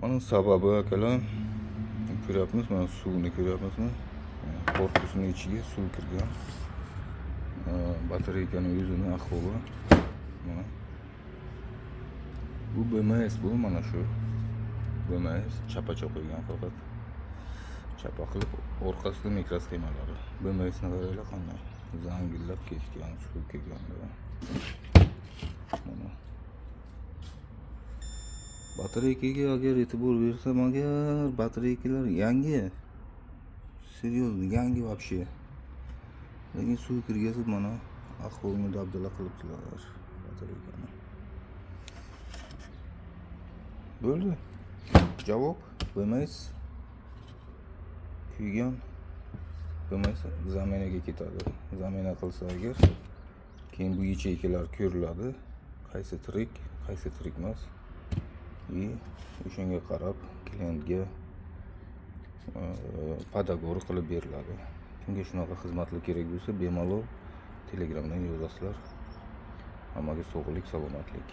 Bunun sababi akalar, ko'ryapmiz, mana suvni ko'ryapmizmi? Korpusning ichiga suv kirgan. Batareykaning o'zining ahvoli mana. Bu BMS bu mana shu. BMS chapa qo'ygan faqat. Chapa qilib orqasida mikrosxemalari. BMSni qaranglar qanday zangillab ketgan, suv kelganda. Mana. Batareykaga agar e'tibor bersam, agar batareykalar yangi, серьезно yangi вообще. Lekin suv kirgazib mana ahvolni dabdala qilibdilar batareykani. Bo'ldi. Javob BMS kuygan. BMS zaminaga ketadi. Zamina qilsa agar keyin bu yecheykalar ko'riladi. Qaysi tirik, qaysi tirik emas. O'shanga qarab klientga podagor qilib beriladi. Kimga shunaqa xizmatlar kerak bo'lsa, bemalol Telegramdan yozasizlar. Hammaga sog'lik, salomatlik.